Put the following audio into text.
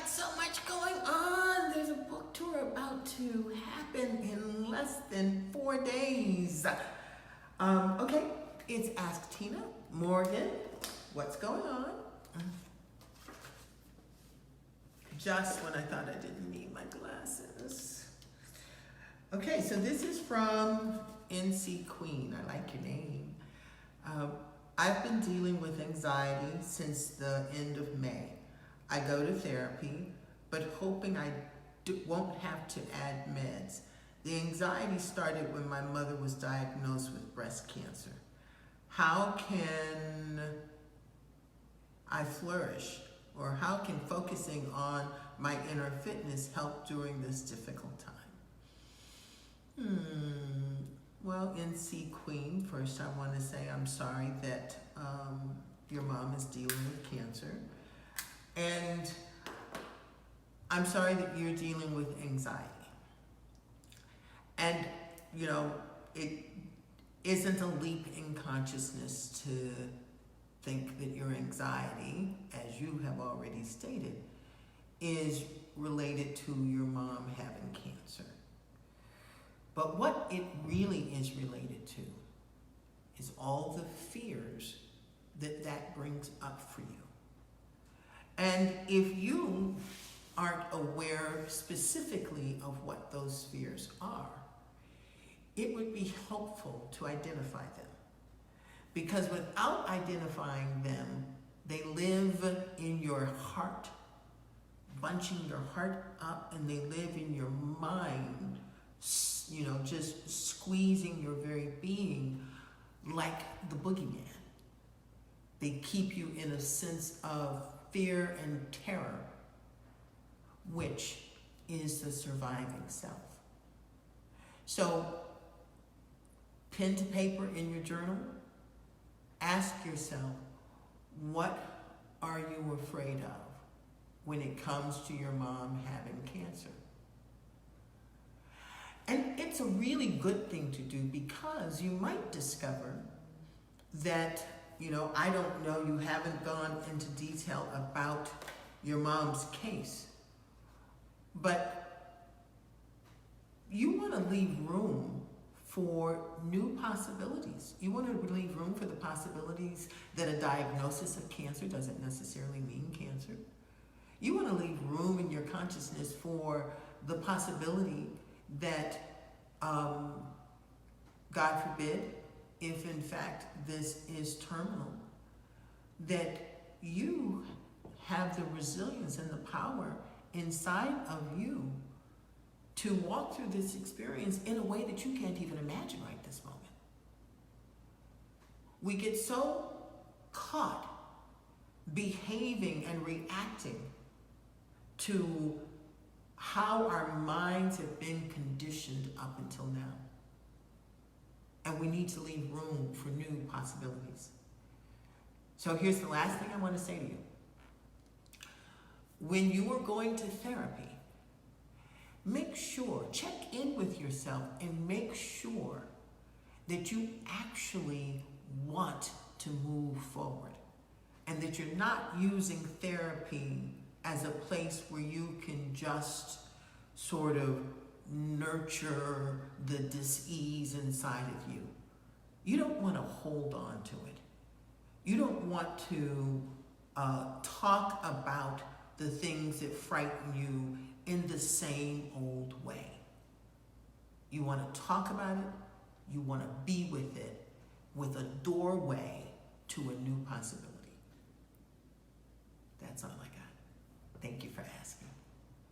got so much going on. There's a book tour about to happen in less than 4 days. Okay, it's Ask Tina. Morgan, what's going on? Just when I thought I didn't need my glasses. Okay, so this is from NC Queen. I like your name. I've been dealing with anxiety since the end of May. I go to therapy, but hoping I won't have to add meds. The anxiety started when my mother was diagnosed with breast cancer. How can I flourish? Or how can focusing on my inner fitness help during this difficult time? Well, NC Queen, first I want to say I'm sorry that your mom is dealing with cancer. And I'm sorry that you're dealing with anxiety. And, you know, it isn't a leap in consciousness to think that your anxiety, as you have already stated, is related to your mom having cancer. But what it really is related to is all the fears that brings up for you. And if you aren't aware specifically of what those fears are, it would be helpful to identify them. Because without identifying them, they live in your heart, bunching your heart up, and they live in your mind, you know, just squeezing your very being like the boogeyman. They keep you in a sense of fear and terror, which is the surviving self. So, pen to paper in your journal, ask yourself, what are you afraid of when it comes to your mom having cancer? And it's a really good thing to do because you might discover that, you know, I don't know, you haven't gone into detail about your mom's case, but you want to leave room for new possibilities. You want to leave room for the possibilities that a diagnosis of cancer doesn't necessarily mean cancer. You want to leave room in your consciousness for the possibility that, God forbid, if in fact this is terminal, that you have the resilience and the power inside of you to walk through this experience in a way that you can't even imagine right this moment. We get so caught behaving and reacting to how our minds have been conditioned up until now. And we need to leave room for new possibilities. So here's the last thing I want to say to you. When you are going to therapy, make sure, check in with yourself and make sure that you actually want to move forward and that you're not using therapy as a place where you can just sort of nurture the dis-ease inside of you. You don't want to hold on to it. You don't want to talk about the things that frighten you in the same old way. You want to talk about it. You want to be with it with a doorway to a new possibility.